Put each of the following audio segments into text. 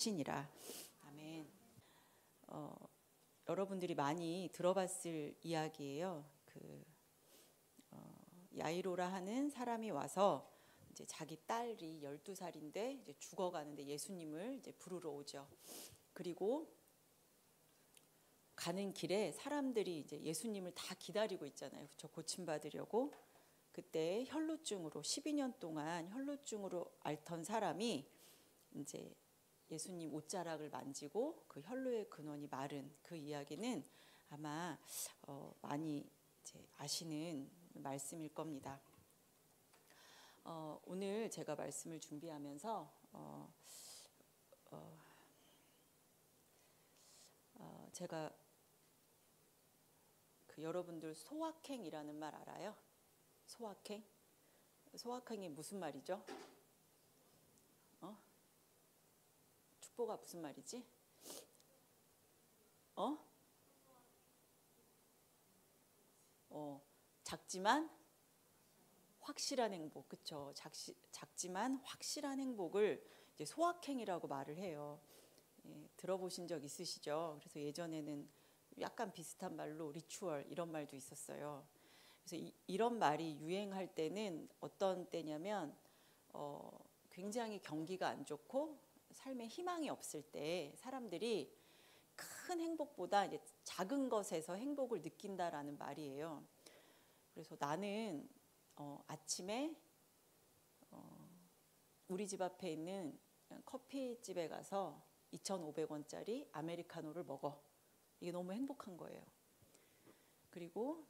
하시니라. 아멘. 여러분들이 많이 들어봤을 이야기예요. 야이로라 하는 사람이 와서 이제 자기 딸이 12살인데 이제 죽어가는데 예수님을 이제 부르러 오죠. 그리고 가는 길에 사람들이 이제 예수님을 다 기다리고 있잖아요. 그렇죠? 고침받으려고. 그때 혈루증으로 12년 동안 혈루증으로 앓던 사람이 이제 예수님 옷자락을 만지고 그 혈루의 근원이 마른 그 이야기는 아마 많이 이제 아시는 말씀일 겁니다. 오늘 제가 말씀을 준비하면서 제가 여러분들 소확행이라는 말 알아요? 소확행? 소확행이 무슨 말이죠? 축보가 무슨 말이지? 작지만 확실한 행복, 그렇죠? 작지만 확실한 행복을 이제 소확행이라고 말을 해요. 예, 들어보신 적 있으시죠? 그래서 예전에는 약간 비슷한 말로 리추얼 이런 말도 있었어요. 그래서 이런 말이 유행할 때는 어떤 때냐면 굉장히 경기가 안 좋고 삶에 희망이 없을 때 사람들이 큰 행복보다 이제 작은 것에서 행복을 느낀다라는 말이에요. 그래서 나는 아침에 우리 집 앞에 있는 커피집에 가서 2,500원짜리 아메리카노를 먹어. 이게 너무 행복한 거예요. 그리고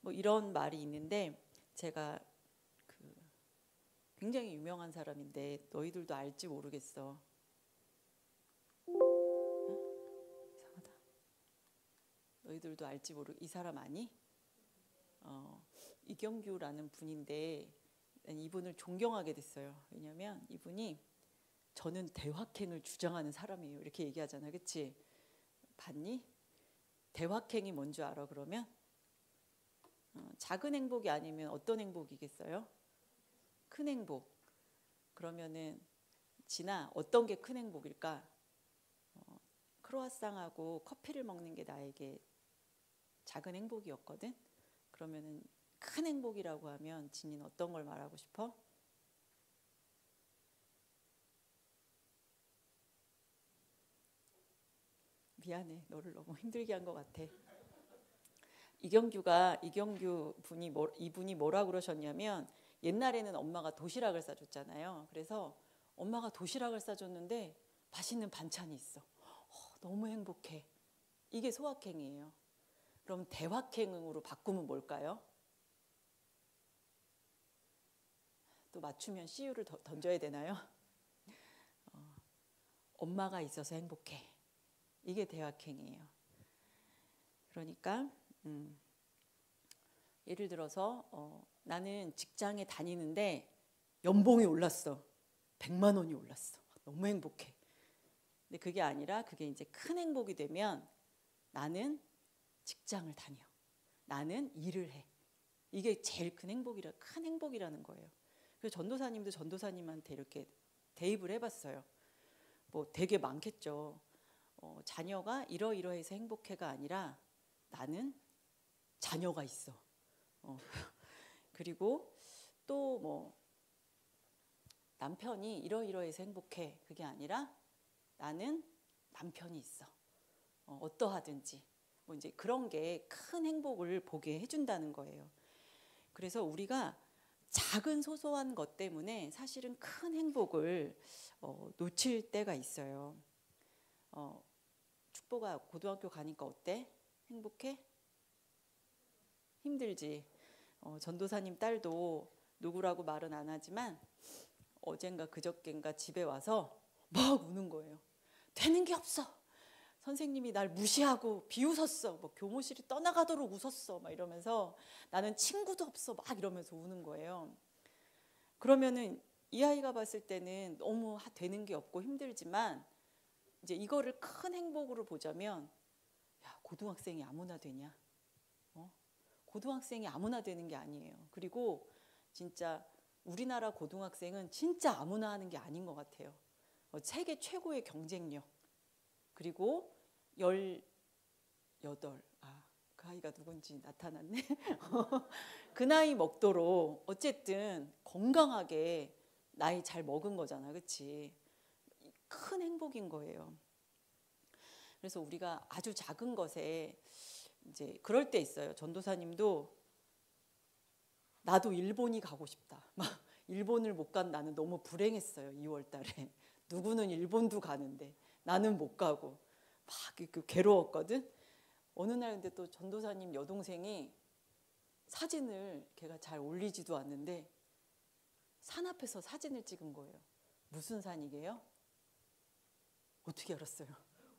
뭐 이런 말이 있는데 제가 굉장히 유명한 사람인데 너희들도 알지 모르겠어. 이상하다. 너희들도 알지 이 사람 아니? 이경규라는 분인데 이분을 존경하게 됐어요. 왜냐하면 이분이 저는 대확행을 주장하는 사람이에요. 이렇게 얘기하잖아, 그렇지? 봤니? 대확행이 뭔지 알아? 그러면 작은 행복이 아니면 어떤 행복이겠어요? 큰 행복. 그러면은 진아 어떤 게 큰 행복일까? 크로아상하고 커피를 먹는 게 나에게 작은 행복이었거든. 그러면은 큰 행복이라고 하면 진이는 어떤 걸 말하고 싶어? 미안해, 너를 너무 힘들게 한 것 같아. 이경규 분이 이분이 뭐라 그러셨냐면 옛날에는 엄마가 도시락을 싸줬잖아요. 그래서 엄마가 도시락을 싸줬는데 맛있는 반찬이 있어. 너무 행복해. 이게 소확행이에요. 그럼 대확행으로 바꾸면 뭘까요? 또 맞추면 CU를 던져야 되나요? 엄마가 있어서 행복해. 이게 대확행이에요. 그러니까 예를 들어서 나는 직장에 다니는데 연봉이 올랐어. 100만 원이 올랐어. 너무 행복해. 근데 그게 아니라 그게 이제 큰 행복이 되면 나는 직장을 다녀. 나는 일을 해. 이게 제일 큰 행복이라는 거예요. 그래서 전도사님도 전도사님한테 이렇게 대입을 해봤어요. 뭐 되게 많겠죠. 자녀가 이러이러해서 행복해가 아니라 나는 자녀가 있어. 그리고 또 뭐 남편이 이러이러해서 행복해. 그게 아니라 나는 남편이 있어. 어떠하든지 뭐 이제 그런 게 큰 행복을 보게 해준다는 거예요. 그래서 우리가 작은 소소한 것 때문에 사실은 큰 행복을 놓칠 때가 있어요. 축보가 고등학교 가니까 어때? 행복해? 힘들지. 전도사님 딸도 누구라고 말은 안 하지만 어젠가 그저껜가 집에 와서 막 우는 거예요. 되는 게 없어. 선생님이 날 무시하고 비웃었어. 뭐 교무실이 떠나가도록 웃었어. 막 이러면서 나는 친구도 없어. 막 이러면서 우는 거예요. 그러면은 이 아이가 봤을 때는 너무 되는 게 없고 힘들지만 이제 이거를 큰 행복으로 보자면 야, 고등학생이 아무나 되냐? 고등학생이 아무나 되는 게 아니에요. 그리고 진짜 우리나라 고등학생은 진짜 아무나 하는 게 아닌 것 같아요. 세계 최고의 경쟁력, 그리고 18, 그 아이가 누군지 나타났네. 그 나이 먹도록 어쨌든 건강하게 나이 잘 먹은 거잖아, 그렇지? 큰 행복인 거예요. 그래서 우리가 아주 작은 것에 이제 그럴 때 있어요. 전도사님도 나도 일본이 가고 싶다. 막 일본을 못 간 나는 너무 불행했어요. 2월 달에. 누구는 일본도 가는데 나는 못 가고 막 괴로웠거든. 어느 날 근데 또 전도사님 여동생이 사진을 걔가 잘 올리지도 않는데 산 앞에서 사진을 찍은 거예요. 무슨 산이게요? 어떻게 알았어요?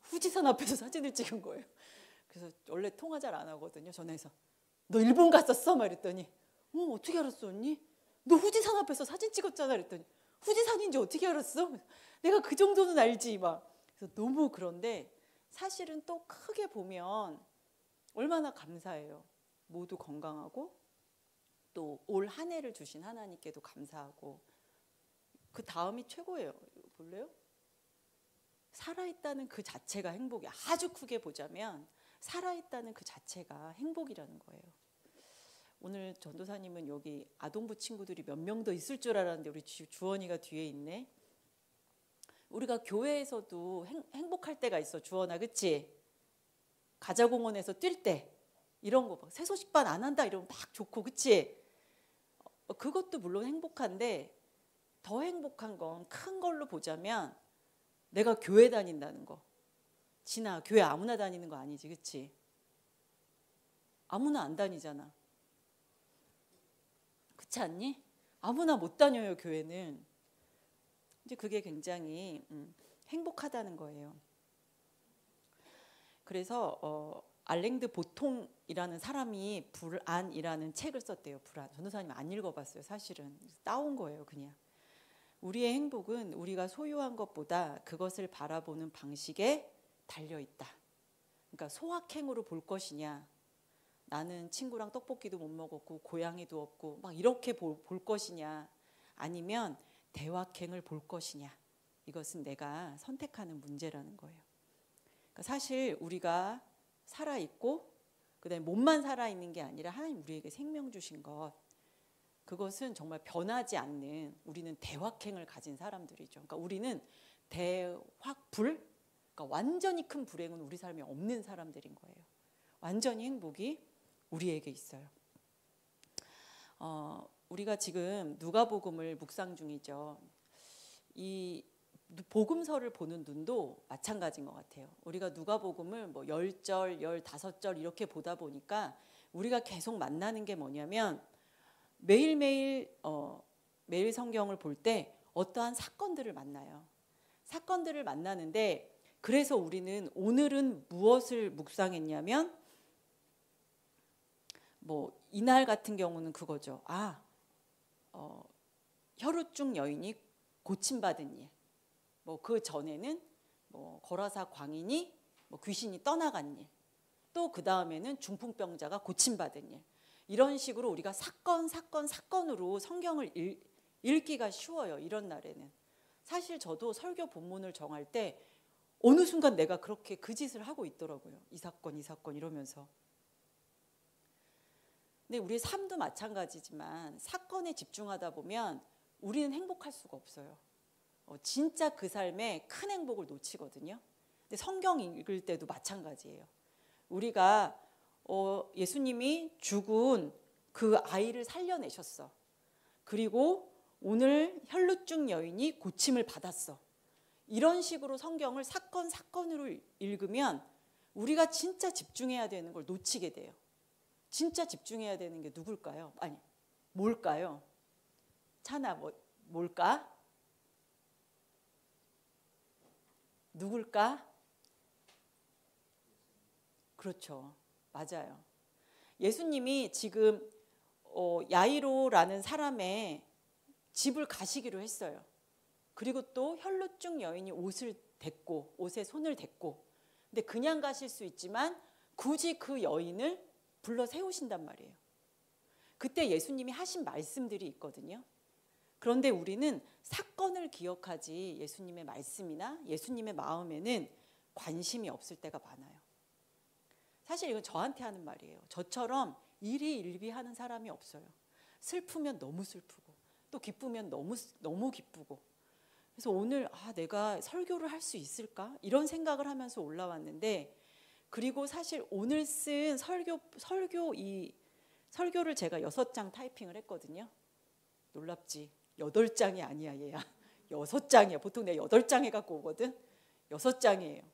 후지산 앞에서 사진을 찍은 거예요. 그래서 원래 통화 잘 안 하거든요. 전화해서 너 일본 갔었어? 말했더니 어떻게 알았어 언니? 너 후지산 앞에서 사진 찍었잖아. 그랬더니 후지산인지 어떻게 알았어? 내가 그 정도는 알지 막. 그래서 너무 그런데 사실은 또 크게 보면 얼마나 감사해요. 모두 건강하고 또 올 한 해를 주신 하나님께도 감사하고 그 다음이 최고예요. 볼래요? 살아있다는 그 자체가 행복이 아주 크게 보자면 살아있다는 그 자체가 행복이라는 거예요. 오늘 전도사님은 여기 아동부 친구들이 몇 명 더 있을 줄 알았는데 우리 주원이가 뒤에 있네. 우리가 교회에서도 행복할 때가 있어. 주원아, 그치? 가자공원에서 뛸 때 이런 거 막 새소식반 안 한다 이러면 막 좋고, 그치? 그것도 물론 행복한데 더 행복한 건 큰 걸로 보자면 내가 교회 다닌다는 거. 진아, 교회 아무나 다니는 거 아니지, 그치? 아무나 안 다니잖아. 그렇지 않니? 아무나 못 다녀요, 교회는. 이제 그게 굉장히 행복하다는 거예요. 그래서 알랭드 보통이라는 사람이 불안이라는 책을 썼대요. 불안. 전도사님 안 읽어봤어요, 사실은. 따온 거예요, 그냥. 우리의 행복은 우리가 소유한 것보다 그것을 바라보는 방식에 달려있다. 그러니까 소확행으로 볼 것이냐, 나는 친구랑 떡볶이도 못 먹었고 고양이도 없고 막 이렇게 볼 것이냐, 아니면 대확행을 볼 것이냐. 이것은 내가 선택하는 문제라는 거예요. 그러니까 사실 우리가 살아있고 그다음에 몸만 살아있는 게 아니라 하나님 우리에게 생명 주신 것, 그것은 정말 변하지 않는, 우리는 대확행을 가진 사람들이죠. 그러니까 우리는 대확불, 그러니까 완전히 큰 불행은 우리 삶에 없는 사람들인 거예요. 완전히 행복이 우리에게 있어요. 우리가 지금 누가복음을 묵상 중이죠. 이 복음서를 보는 눈도 마찬가지인 것 같아요. 우리가 누가복음을 뭐 10절, 15절 이렇게 보다 보니까 우리가 계속 만나는 게 뭐냐면 매일 성경을 볼 때 어떠한 사건들을 만나요. 사건들을 만나는데 그래서 우리는 오늘은 무엇을 묵상했냐면 뭐 이날 같은 경우는 그거죠. 혈우증 여인이 고침받은 일. 뭐 그 전에는 뭐 거라사 광인이 뭐 귀신이 떠나간 일. 또 그 다음에는 중풍병자가 고침받은 일. 이런 식으로 우리가 사건으로 성경을 읽기가 쉬워요. 이런 날에는. 사실 저도 설교 본문을 정할 때 어느 순간 내가 그렇게 그 짓을 하고 있더라고요. 이 사건 이러면서. 근데 우리의 삶도 마찬가지지만 사건에 집중하다 보면 우리는 행복할 수가 없어요. 진짜 그 삶에 큰 행복을 놓치거든요. 근데 성경 읽을 때도 마찬가지예요. 우리가 예수님이 죽은 그 아이를 살려내셨어. 그리고 오늘 혈루증 여인이 고침을 받았어. 이런 식으로 성경을 사건으로 읽으면 우리가 진짜 집중해야 되는 걸 놓치게 돼요. 진짜 집중해야 되는 게 누굴까요? 아니, 뭘까요? 찬아, 뭘까? 누굴까? 그렇죠. 맞아요. 예수님이 지금 야이로라는 사람의 집을 가시기로 했어요. 그리고 또 혈루증 여인이 옷에 손을 댔고, 근데 그냥 가실 수 있지만 굳이 그 여인을 불러 세우신단 말이에요. 그때 예수님이 하신 말씀들이 있거든요. 그런데 우리는 사건을 기억하지 예수님의 말씀이나 예수님의 마음에는 관심이 없을 때가 많아요. 사실 이건 저한테 하는 말이에요. 저처럼 일희일비하는 사람이 없어요. 슬프면 너무 슬프고 또 기쁘면 너무 기쁘고. 그래서 오늘 내가 설교를 할 수 있을까? 이런 생각을 하면서 올라왔는데, 그리고 사실 오늘 쓴 설교를 제가 6장 타이핑을 했거든요. 놀랍지? 8장이 아니야 얘야. 6장이야. 보통 내가 8장 해갖고 오거든. 6장이에요.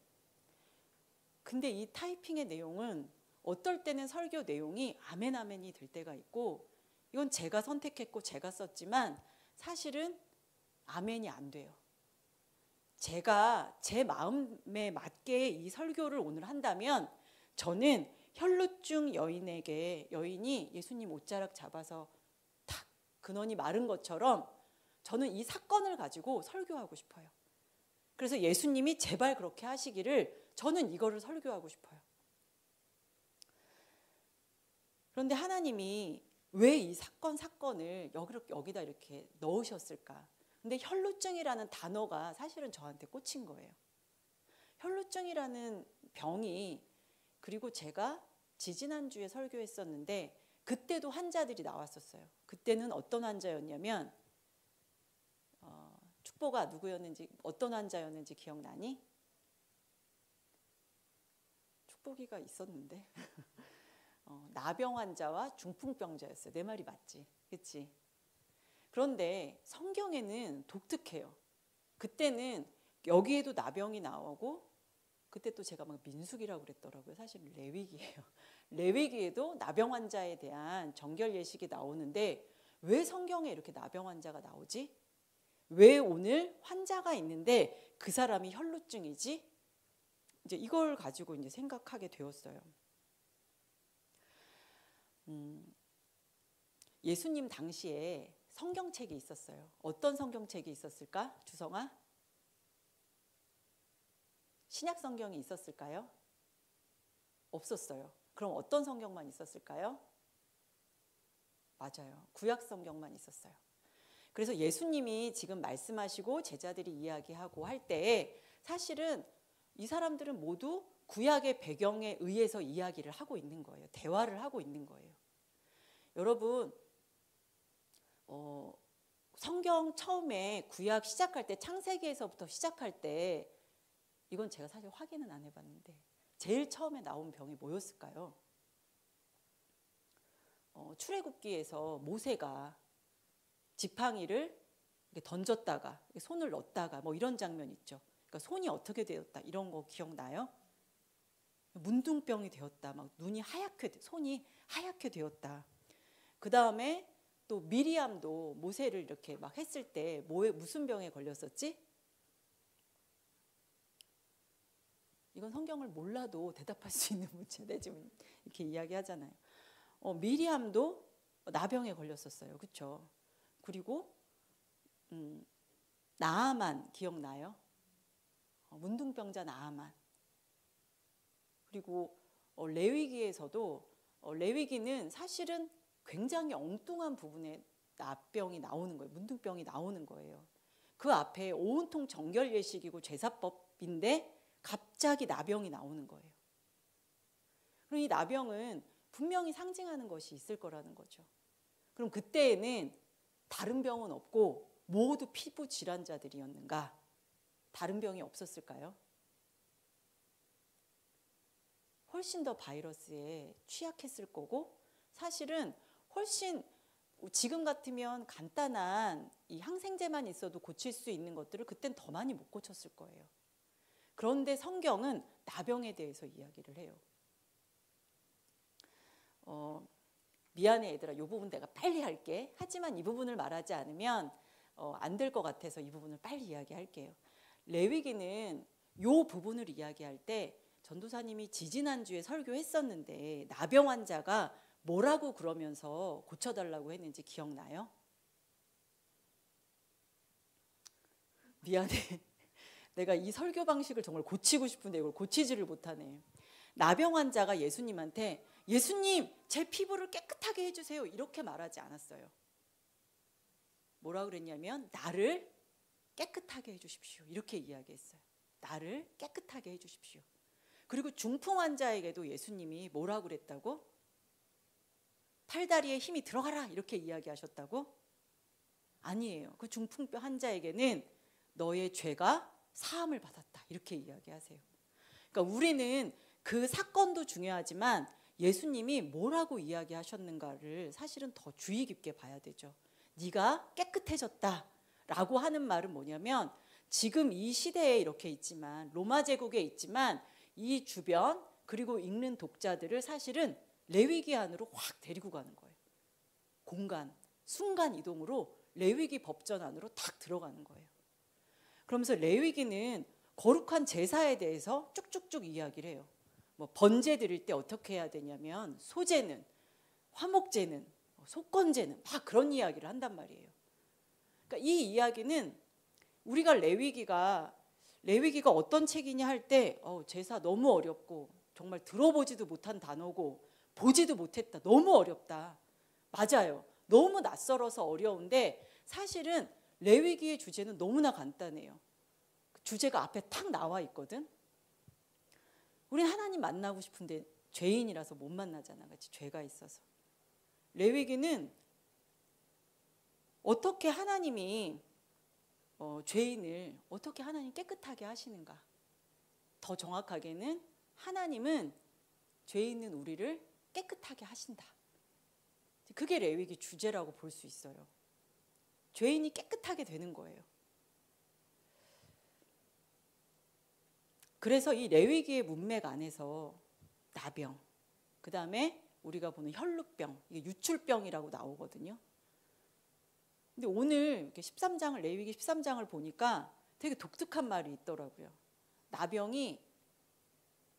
근데 이 타이핑의 내용은 어떨 때는 설교 내용이 아멘 아멘이 될 때가 있고, 이건 제가 선택했고 제가 썼지만 사실은 아멘이 안 돼요. 제가 제 마음에 맞게 이 설교를 오늘 한다면, 저는 혈루증 여인이 예수님 옷자락 잡아서 탁 근원이 마른 것처럼 저는 이 사건을 가지고 설교하고 싶어요. 그래서 예수님이 제발 그렇게 하시기를 저는 이거를 설교하고 싶어요. 그런데 하나님이 왜 이 사건을 여기다 이렇게 넣으셨을까? 근데 혈루증이라는 단어가 사실은 저한테 꽂힌 거예요. 혈루증이라는 병이, 그리고 제가 지지난주에 설교했었는데 그때도 환자들이 나왔었어요. 그때는 어떤 환자였냐면, 축보가 누구였는지, 어떤 환자였는지 기억나니? 축복이가 있었는데 나병 환자와 중풍병자였어요. 내 말이 맞지? 그치? 그런데 성경에는 독특해요. 그때는 여기에도 나병이 나오고, 그때 또 제가 막 민수기라고 그랬더라고요. 사실 레위기예요. 레위기에도 나병 환자에 대한 정결 예식이 나오는데, 왜 성경에 이렇게 나병 환자가 나오지? 왜 오늘 환자가 있는데 그 사람이 혈루증이지? 이제 이걸 가지고 이제 생각하게 되었어요. 예수님 당시에 성경책이 있었어요. 어떤 성경책이 있었을까? 주성아? 신약 성경이 있었을까요? 없었어요. 그럼 어떤 성경만 있었을까요? 맞아요. 구약 성경만 있었어요. 그래서 예수님이 지금 말씀하시고 제자들이 이야기하고 할 때에 사실은 이 사람들은 모두 구약의 배경에 의해서 이야기를 하고 있는 거예요. 대화를 하고 있는 거예요. 여러분, 성경 처음에 구약 시작할 때, 창세기에서부터 시작할 때, 이건 제가 사실 확인은 안 해봤는데 제일 처음에 나온 병이 뭐였을까요? 출애굽기에서 모세가 지팡이를 던졌다가 손을 넣었다가 뭐 이런 장면 있죠. 그러니까 손이 어떻게 되었다 이런 거 기억나요? 문둥병이 되었다, 막 손이 하얗게 되었다. 그 다음에 또 미리암도 모세를 이렇게 막 했을 때 무슨 병에 걸렸었지? 이건 성경을 몰라도 대답할 수 있는 문제인데 지금 이렇게 이야기하잖아요. 미리암도 나병에 걸렸었어요. 그렇죠? 그리고 나아만 기억나요? 문둥병자 나아만. 그리고 레위기에서도 레위기는 사실은 굉장히 엉뚱한 부분에 나병이 나오는 거예요. 문둥병이 나오는 거예요. 그 앞에 온통 정결 예식이고 제사법인데 갑자기 나병이 나오는 거예요. 그럼 이 나병은 분명히 상징하는 것이 있을 거라는 거죠. 그럼 그때에는 다른 병은 없고 모두 피부 질환자들이었는가? 다른 병이 없었을까요? 훨씬 더 바이러스에 취약했을 거고, 사실은 훨씬 지금 같으면 간단한 이 항생제만 있어도 고칠 수 있는 것들을 그땐 더 많이 못 고쳤을 거예요. 그런데 성경은 나병에 대해서 이야기를 해요. 미안해 얘들아, 이 부분 내가 빨리 할게. 하지만 이 부분을 말하지 않으면 안 될 것 같아서 이 부분을 빨리 이야기할게요. 레위기는 이 부분을 이야기할 때 전도사님이 지지난주에 설교했었는데 나병 환자가 뭐라고 그러면서 고쳐달라고 했는지 기억나요? 미안해. 내가 이 설교 방식을 정말 고치고 싶은데 이걸 고치지를 못하네. 나병 환자가 예수님한테 예수님 제 피부를 깨끗하게 해주세요 이렇게 말하지 않았어요. 뭐라 그랬냐면 나를 깨끗하게 해주십시오. 이렇게 이야기했어요. 나를 깨끗하게 해주십시오. 그리고 중풍 환자에게도 예수님이 뭐라 그랬다고? 팔다리에 힘이 들어가라 이렇게 이야기하셨다고? 아니에요. 그 중풍 환자에게는 너의 죄가 사함을 받았다 이렇게 이야기하세요. 그러니까 우리는 그 사건도 중요하지만 예수님이 뭐라고 이야기하셨는가를 사실은 더 주의 깊게 봐야 되죠. 네가 깨끗해졌다라고 하는 말은 뭐냐면 지금 이 시대에 이렇게 있지만 로마 제국에 있지만 이 주변 그리고 읽는 독자들을 사실은 레위기 안으로 확 데리고 가는 거예요. 공간, 순간 이동으로 레위기 법전 안으로 탁 들어가는 거예요. 그러면서 레위기는 거룩한 제사에 대해서 쭉쭉쭉 이야기를 해요. 뭐 번제 드릴 때 어떻게 해야 되냐면 소제는, 화목제는, 속건제는 막 그런 이야기를 한단 말이에요. 그러니까 이 이야기는 우리가 레위기가 어떤 책이냐 할 때 제사 너무 어렵고 정말 들어보지도 못한 단어고 보지도 못했다. 너무 어렵다. 맞아요. 너무 낯설어서 어려운데 사실은 레위기의 주제는 너무나 간단해요. 주제가 앞에 탁 나와 있거든. 우린 하나님 만나고 싶은데 죄인이라서 못 만나잖아. 같이 죄가 있어서. 레위기는 어떻게 하나님이 죄인을 어떻게 하나님 깨끗하게 하시는가. 더 정확하게는 하나님은 죄 있는 우리를 깨끗하게 하신다. 그게 레위기 주제라고 볼 수 있어요. 죄인이 깨끗하게 되는 거예요. 그래서 이 레위기의 문맥 안에서 나병, 그 다음에 우리가 보는 혈루병, 이게 유출병이라고 나오거든요. 근데 오늘 이렇게 13장을 레위기 13장을 보니까 되게 독특한 말이 있더라고요. 나병이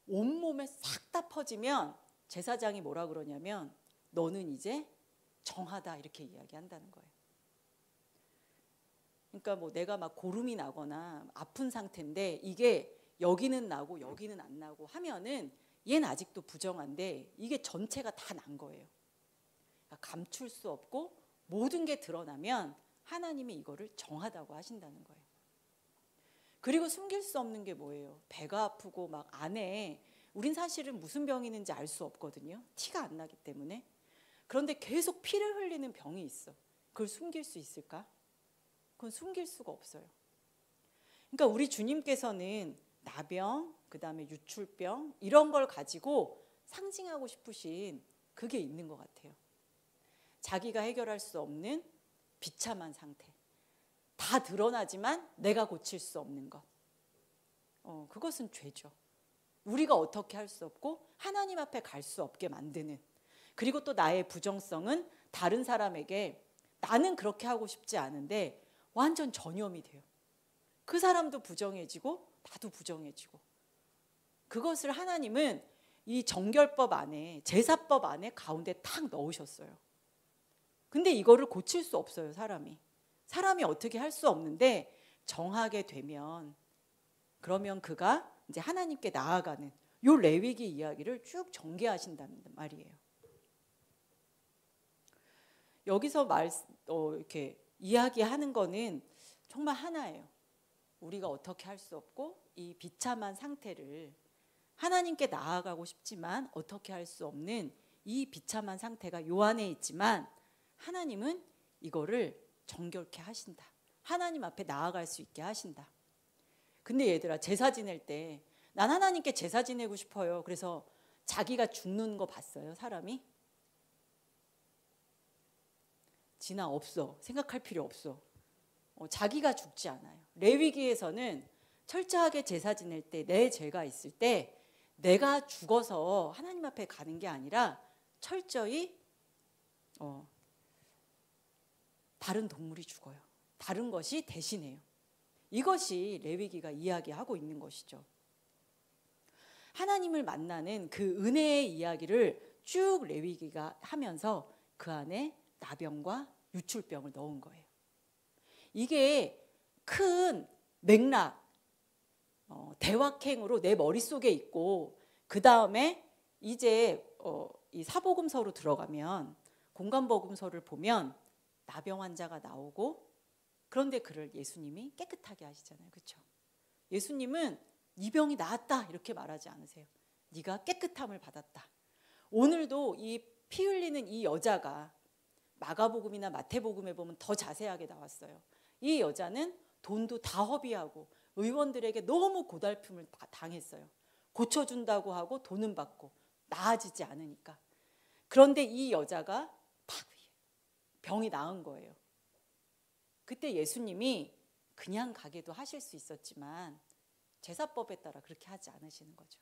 온몸에 싹 다 퍼지면 제사장이 뭐라 그러냐면 너는 이제 정하다 이렇게 이야기한다는 거예요. 그러니까 뭐 내가 막 고름이 나거나 아픈 상태인데 이게 여기는 나고 여기는 안 나고 하면은 얘는 아직도 부정한데 이게 전체가 다 난 거예요. 그러니까 감출 수 없고 모든 게 드러나면 하나님이 이거를 정하다고 하신다는 거예요. 그리고 숨길 수 없는 게 뭐예요? 배가 아프고 막 안에 우린 사실은 무슨 병이 있는지 알 수 없거든요. 티가 안 나기 때문에. 그런데 계속 피를 흘리는 병이 있어. 그걸 숨길 수 있을까? 그건 숨길 수가 없어요. 그러니까 우리 주님께서는 나병, 그 다음에 유출병 이런 걸 가지고 상징하고 싶으신 그게 있는 것 같아요. 자기가 해결할 수 없는 비참한 상태. 다 드러나지만 내가 고칠 수 없는 것. 그것은 죄죠. 우리가 어떻게 할 수 없고 하나님 앞에 갈 수 없게 만드는. 그리고 또 나의 부정성은 다른 사람에게 나는 그렇게 하고 싶지 않은데 완전 전염이 돼요. 그 사람도 부정해지고 나도 부정해지고. 그것을 하나님은 이 정결법 안에 제사법 안에 가운데 탁 넣으셨어요. 근데 이거를 고칠 수 없어요. 사람이 어떻게 할 수 없는데 정하게 되면 그러면 그가 이제 하나님께 나아가는 요 레위기 이야기를 쭉 전개하신다는 말이에요. 여기서 이렇게 이야기하는 거는 정말 하나예요. 우리가 어떻게 할 수 없고 이 비참한 상태를 하나님께 나아가고 싶지만 어떻게 할 수 없는 이 비참한 상태가 요 안에 있지만 하나님은 이거를 정결케 하신다. 하나님 앞에 나아갈 수 있게 하신다. 근데 얘들아 제사 지낼 때 난 하나님께 제사 지내고 싶어요. 그래서 자기가 죽는 거 봤어요? 사람이? 지나 없어. 생각할 필요 없어. 자기가 죽지 않아요. 레위기에서는 철저하게 제사 지낼 때 내 죄가 있을 때 내가 죽어서 하나님 앞에 가는 게 아니라 철저히 다른 동물이 죽어요. 다른 것이 대신해요. 이것이 레위기가 이야기하고 있는 것이죠. 하나님을 만나는 그 은혜의 이야기를 쭉 레위기가 하면서 그 안에 나병과 유출병을 넣은 거예요. 이게 큰 맥락, 대확행으로 내 머릿속에 있고 그 다음에 이제 이 사복음서로 들어가면 공관복음서를 보면 나병 환자가 나오고 그런데 그를 예수님이 깨끗하게 하시잖아요. 그렇죠? 예수님은 네 병이 나았다 이렇게 말하지 않으세요. 네가 깨끗함을 받았다. 오늘도 이 피 흘리는 이 여자가 마가복음이나 마태복음에 보면 더 자세하게 나왔어요. 이 여자는 돈도 다 허비하고 의원들에게 너무 고달픔을 당했어요. 고쳐준다고 하고 돈은 받고 나아지지 않으니까. 그런데 이 여자가 팍 병이 나은 거예요. 그때 예수님이 그냥 가게도 하실 수 있었지만 제사법에 따라 그렇게 하지 않으시는 거죠.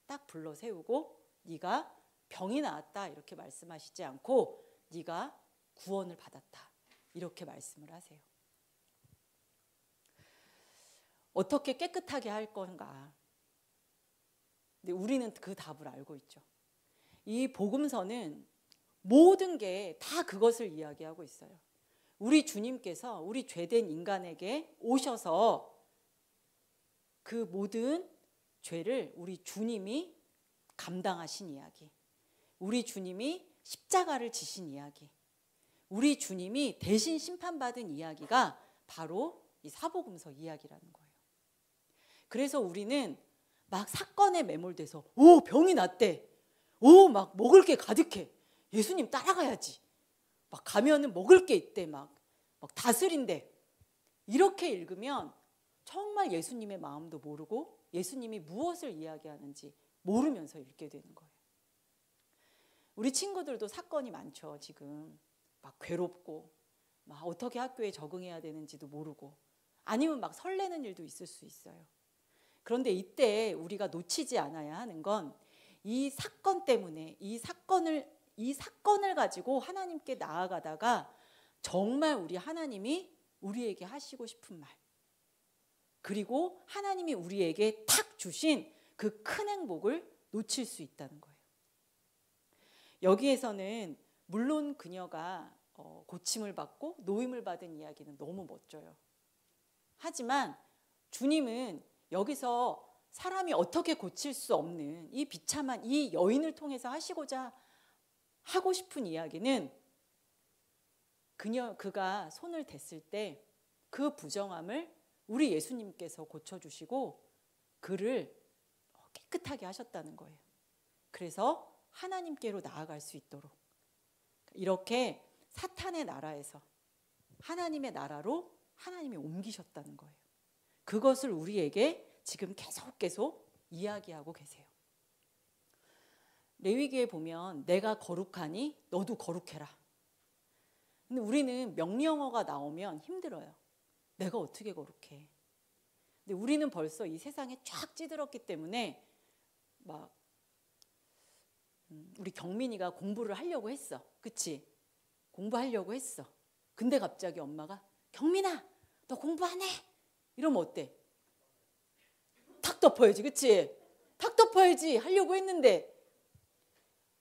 딱 불러 세우고 네가 병이 나았다 이렇게 말씀하시지 않고 네가 구원을 받았다 이렇게 말씀을 하세요. 어떻게 깨끗하게 할 건가? 근데 우리는 그 답을 알고 있죠. 이 복음서는 모든 게 다 그것을 이야기하고 있어요. 우리 주님께서 우리 죄된 인간에게 오셔서 그 모든 죄를 우리 주님이 감당하신 이야기, 우리 주님이 십자가를 지신 이야기, 우리 주님이 대신 심판받은 이야기가 바로 이 사복음서 이야기라는 거예요. 그래서 우리는 막 사건에 매몰돼서 오 병이 났대, 오 막 먹을 게 가득해, 예수님 따라가야지, 막 가면은 먹을 게 있대, 막 다스린대, 이렇게 읽으면 정말 예수님의 마음도 모르고 예수님이 무엇을 이야기하는지 모르면서 읽게 되는 거예요. 우리 친구들도 사건이 많죠. 지금 막 괴롭고 막 어떻게 학교에 적응해야 되는지도 모르고 아니면 막 설레는 일도 있을 수 있어요. 그런데 이때 우리가 놓치지 않아야 하는 건 이 사건 때문에 이 사건을 가지고 하나님께 나아가다가 정말 우리 하나님이 우리에게 하시고 싶은 말, 그리고 하나님이 우리에게 탁 주신 그 큰 행복을 놓칠 수 있다는 거예요. 여기에서는 물론 그녀가 고침을 받고 노임을 받은 이야기는 너무 멋져요. 하지만 주님은 여기서 사람이 어떻게 고칠 수 없는 이 비참한 이 여인을 통해서 하시고자 하고 싶은 이야기는 그가 손을 댔을 때 그 부정함을 우리 예수님께서 고쳐주시고 그를 깨끗하게 하셨다는 거예요. 그래서 하나님께로 나아갈 수 있도록 이렇게 사탄의 나라에서 하나님의 나라로 하나님이 옮기셨다는 거예요. 그것을 우리에게 지금 계속 이야기하고 계세요. 레위기에 보면 내가 거룩하니 너도 거룩해라. 근데 우리는 명령어가 나오면 힘들어요. 내가 어떻게 거룩해? 근데 우리는 벌써 이 세상에 쫙 찌들었기 때문에 막 우리 경민이가 공부를 하려고 했어. 그치? 공부하려고 했어. 근데 갑자기 엄마가 경민아 너 공부 안 해? 이러면 어때? 탁 덮어야지. 그치? 탁 덮어야지 하려고 했는데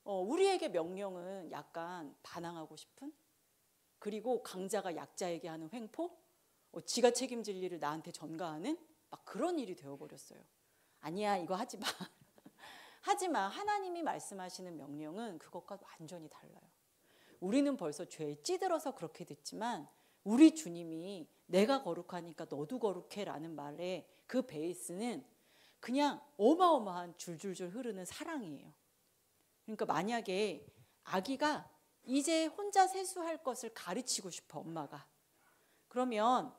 우리에게 명령은 약간 반항하고 싶은, 그리고 강자가 약자에게 하는 횡포, 지가 책임질 일을 나한테 전가하는 막 그런 일이 되어버렸어요. 아니야 이거 하지 마. 하지 마. 하나님이 말씀하시는 명령은 그것과 완전히 달라요. 우리는 벌써 죄에 찌들어서 그렇게 됐지만 우리 주님이 내가 거룩하니까 너도 거룩해라는 말에 그 베이스는 그냥 어마어마한 줄줄줄 흐르는 사랑이에요. 그러니까 만약에 아기가 이제 혼자 세수할 것을 가르치고 싶어 엄마가, 그러면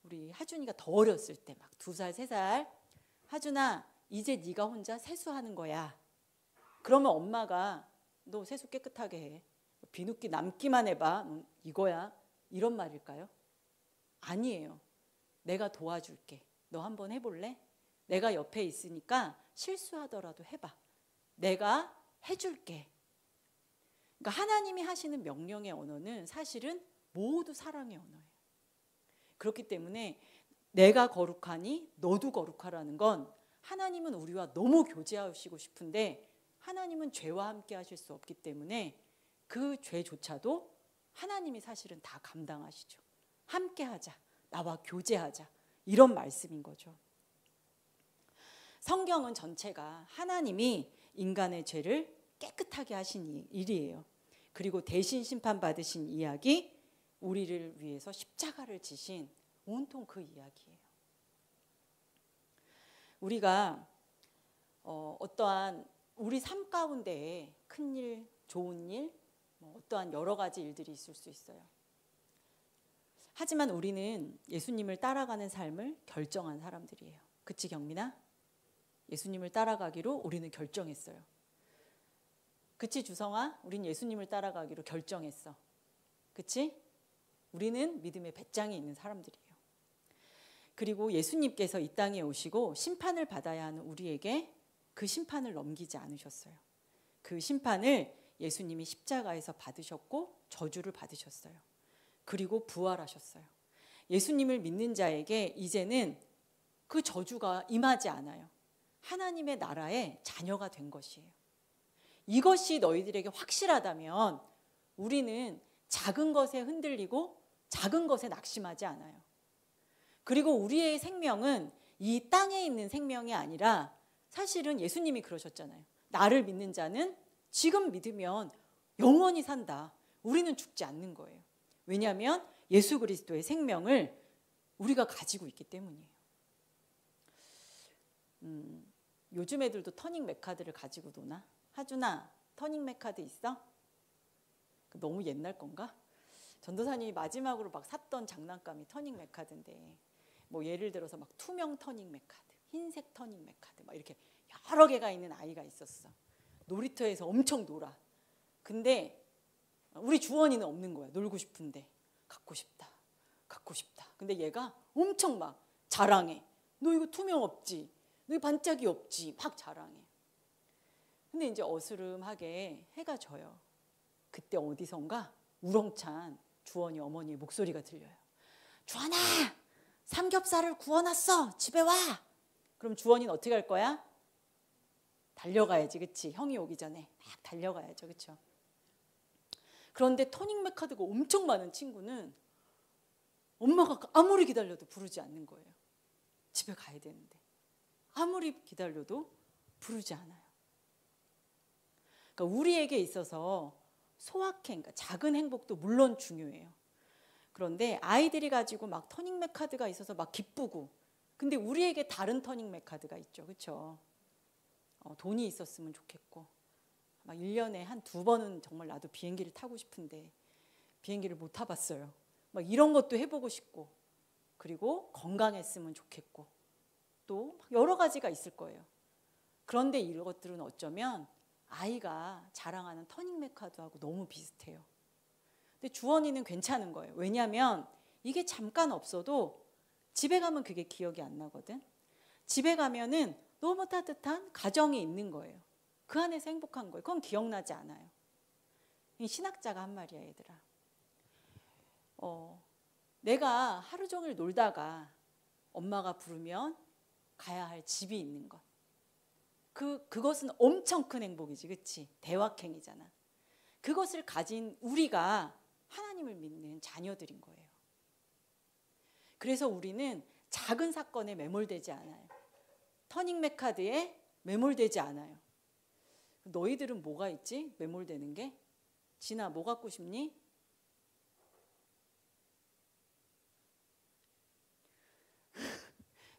우리 하준이가 더 어렸을 때 막 2살 3살 하준아 이제 네가 혼자 세수하는 거야. 그러면 엄마가 너 세수 깨끗하게 해, 비누기 남기만 해봐, 이거야, 이런 말일까요? 아니에요. 내가 도와줄게, 너 한번 해볼래? 내가 옆에 있으니까 실수하더라도 해봐, 내가 해줄게. 그러니까 하나님이 하시는 명령의 언어는 사실은 모두 사랑의 언어예요. 그렇기 때문에 내가 거룩하니 너도 거룩하라는 건 하나님은 우리와 너무 교제하시고 싶은데 하나님은 죄와 함께 하실 수 없기 때문에 그 죄조차도 하나님이 사실은 다 감당하시죠. 함께 하자, 나와 교제하자, 이런 말씀인 거죠. 성경은 전체가 하나님이 인간의 죄를 깨끗하게 하신 일이에요. 그리고 대신 심판받으신 이야기, 우리를 위해서 십자가를 지신 온통 그 이야기예요. 우리가 어떠한 우리 삶 가운데에 큰일, 좋은 일, 어떠한 여러 가지 일들이 있을 수 있어요. 하지만 우리는 예수님을 따라가는 삶을 결정한 사람들이에요. 그치, 경민아? 예수님을 따라가기로 우리는 결정했어요. 그치, 주성아? 우린 예수님을 따라가기로 결정했어. 그치? 우리는 믿음의 배짱이 있는 사람들이에요. 그리고 예수님께서 이 땅에 오시고 심판을 받아야 하는 우리에게 그 심판을 넘기지 않으셨어요. 그 심판을 예수님이 십자가에서 받으셨고 저주를 받으셨어요. 그리고 부활하셨어요. 예수님을 믿는 자에게 이제는 그 저주가 임하지 않아요. 하나님의 나라의 자녀가 된 것이에요. 이것이 너희들에게 확실하다면 우리는 작은 것에 흔들리고 작은 것에 낙심하지 않아요. 그리고 우리의 생명은 이 땅에 있는 생명이 아니라 사실은 예수님이 그러셨잖아요. 나를 믿는 자는 지금 믿으면 영원히 산다. 우리는 죽지 않는 거예요. 왜냐하면 예수 그리스도의 생명을 우리가 가지고 있기 때문이에요. 요즘 애들도 터닝 맥카드를 가지고 노나? 하준아, 터닝 맥카드 있어? 너무 옛날 건가? 전도사님이 마지막으로 막 샀던 장난감이 터닝 맥카드인데 뭐 예를 들어서 막 투명 터닝 맥카드, 흰색 터닝 맥카드 막 이렇게 여러 개가 있는 아이가 있었어. 놀이터에서 엄청 놀아. 근데 우리 주원이는 없는 거야. 놀고 싶은데 갖고 싶다. 갖고 싶다. 근데 얘가 엄청 막 자랑해. 너 이거 투명 없지? 너 이거 반짝이 없지? 막 자랑해. 근데 이제 어스름하게 해가 져요. 그때 어디선가 우렁찬 주원이 어머니의 목소리가 들려요. 주원아! 삼겹살을 구워놨어. 집에 와. 그럼 주원이는 어떻게 할 거야? 달려가야지. 그치? 형이 오기 전에 막 달려가야죠. 그쵸? 그런데 터닝 맥카드가 엄청 많은 친구는 엄마가 아무리 기다려도 부르지 않는 거예요. 집에 가야 되는데 아무리 기다려도 부르지 않아요. 그러니까 우리에게 있어서 소확행, 그러니까 작은 행복도 물론 중요해요. 그런데 아이들이 가지고 막 터닝 맥카드가 있어서 막 기쁘고, 근데 우리에게 다른 터닝 맥카드가 있죠. 그렇죠? 돈이 있었으면 좋겠고, 막 1년에 한 2번은 정말 나도 비행기를 타고 싶은데 비행기를 못 타봤어요. 막 이런 것도 해보고 싶고, 그리고 건강했으면 좋겠고, 또 여러 가지가 있을 거예요. 그런데 이런 것들은 어쩌면 아이가 자랑하는 터닝 맥카드하고 너무 비슷해요. 근데 주원이는 괜찮은 거예요. 왜냐하면 이게 잠깐 없어도 집에 가면 그게 기억이 안 나거든. 집에 가면은 너무 따뜻한 가정이 있는 거예요. 그 안에서 행복한 거예요. 그건 기억나지 않아요. 이 신학자가 한 말이야, 얘들아. 내가 하루 종일 놀다가 엄마가 부르면 가야 할 집이 있는 것. 그것은 엄청 큰 행복이지, 그치? 대확행이잖아. 그것을 가진 우리가 하나님을 믿는 자녀들인 거예요. 그래서 우리는 작은 사건에 매몰되지 않아요. 터닝 맥카드에 매몰되지 않아요. 너희들은 뭐가 있지? 매몰되는 게? 진아, 뭐 갖고 싶니?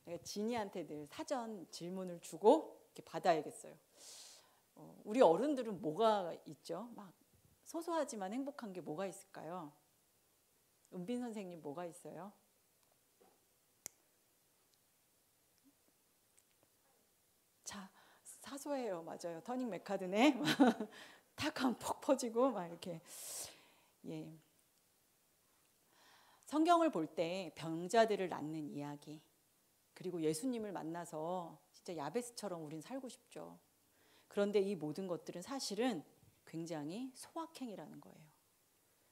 내가 진이한테 늘 사전 질문을 주고 이렇게 받아야겠어요. 우리 어른들은 뭐가 있죠? 막 소소하지만 행복한 게 뭐가 있을까요? 은빈 선생님 뭐가 있어요? 자, 사소해요. 맞아요. 터닝 맥카드네. 탁 하면 퍽 퍼지고 막 이렇게. 예. 성경을 볼 때 병자들을 낫는 이야기, 그리고 예수님을 만나서 진짜 야베스처럼 우린 살고 싶죠. 그런데 이 모든 것들은 사실은 굉장히 소확행이라는 거예요.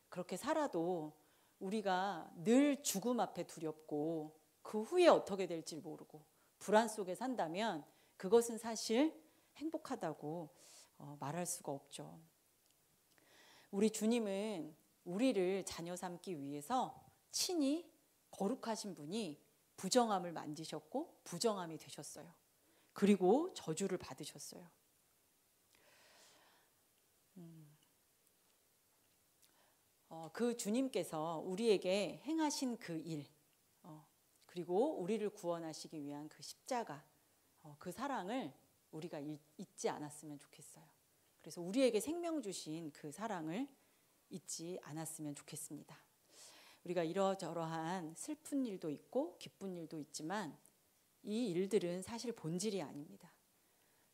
그렇게 살아도 우리가 늘 죽음 앞에 두렵고 그 후에 어떻게 될지 모르고 불안 속에 산다면 그것은 사실 행복하다고 말할 수가 없죠. 우리 주님은 우리를 자녀 삼기 위해서 친히 거룩하신 분이 부정함을 만지셨고 부정함이 되셨어요. 그리고 저주를 받으셨어요. 그 주님께서 우리에게 행하신 그 일, 그리고 우리를 구원하시기 위한 그 십자가, 그 사랑을 우리가 잊지 않았으면 좋겠어요. 그래서 우리에게 생명 주신 그 사랑을 잊지 않았으면 좋겠습니다. 우리가 이러저러한 슬픈 일도 있고 기쁜 일도 있지만 이 일들은 사실 본질이 아닙니다.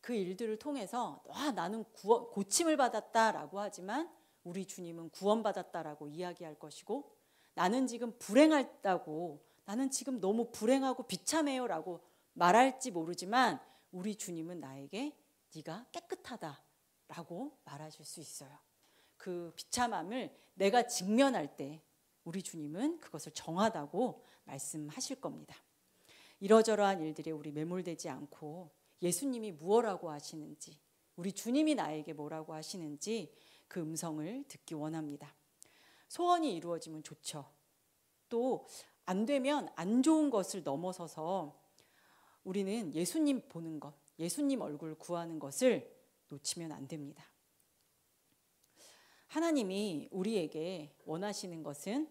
그 일들을 통해서 나는 고침을 받았다라고 하지만 우리 주님은 구원받았다라고 이야기할 것이고, 나는 지금 불행하다고, 나는 지금 너무 불행하고 비참해요라고 말할지 모르지만 우리 주님은 나에게 네가 깨끗하다라고 말하실 수 있어요. 그 비참함을 내가 직면할 때 우리 주님은 그것을 정하다고 말씀하실 겁니다. 이러저러한 일들에 우리 매몰되지 않고 예수님이 무엇라고 하시는지, 우리 주님이 나에게 뭐라고 하시는지 그 음성을 듣기 원합니다. 소원이 이루어지면 좋죠. 또 안 되면 안 좋은 것을 넘어서서 우리는 예수님 보는 것, 예수님 얼굴 구하는 것을 놓치면 안 됩니다. 하나님이 우리에게 원하시는 것은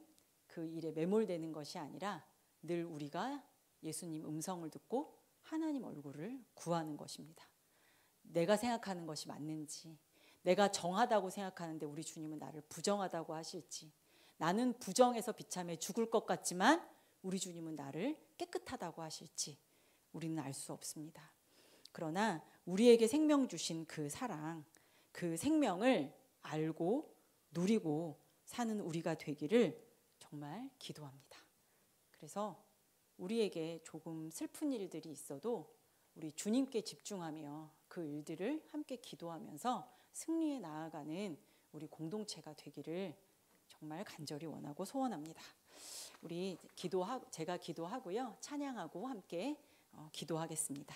그 일에 매몰되는 것이 아니라 늘 우리가 예수님 음성을 듣고 하나님 얼굴을 구하는 것입니다. 내가 생각하는 것이 맞는지, 내가 정하다고 생각하는데 우리 주님은 나를 부정하다고 하실지, 나는 부정해서 비참해 죽을 것 같지만 우리 주님은 나를 깨끗하다고 하실지 우리는 알 수 없습니다. 그러나 우리에게 생명 주신 그 사랑, 그 생명을 알고 누리고 사는 우리가 되기를 정말 기도합니다. 그래서 우리에게 조금 슬픈 일들이 있어도 우리 주님께 집중하며 그 일들을 함께 기도하면서 승리에 나아가는 우리 공동체가 되기를 정말 간절히 원하고 소원합니다. 우리 제가 기도하고요, 찬양하고 함께 기도하겠습니다.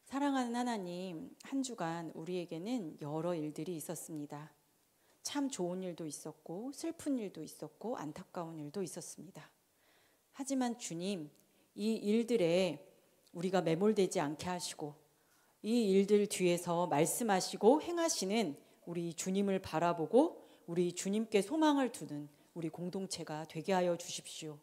사랑하는 하나님, 한 주간 우리에게는 여러 일들이 있었습니다. 참 좋은 일도 있었고 슬픈 일도 있었고 안타까운 일도 있었습니다. 하지만 주님, 이 일들에 우리가 매몰되지 않게 하시고 이 일들 뒤에서 말씀하시고 행하시는 우리 주님을 바라보고 우리 주님께 소망을 두는 우리 공동체가 되게 하여 주십시오.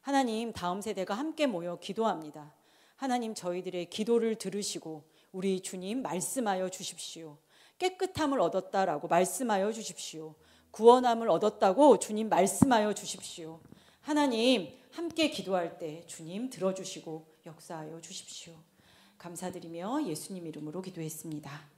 하나님, 다음 세대가 함께 모여 기도합니다. 하나님, 저희들의 기도를 들으시고 우리 주님 말씀하여 주십시오. 깨끗함을 얻었다라고 말씀하여 주십시오. 구원함을 얻었다고 주님 말씀하여 주십시오. 하나님, 함께 기도할 때 주님 들어주시고 역사하여 주십시오. 감사드리며 예수님 이름으로 기도했습니다.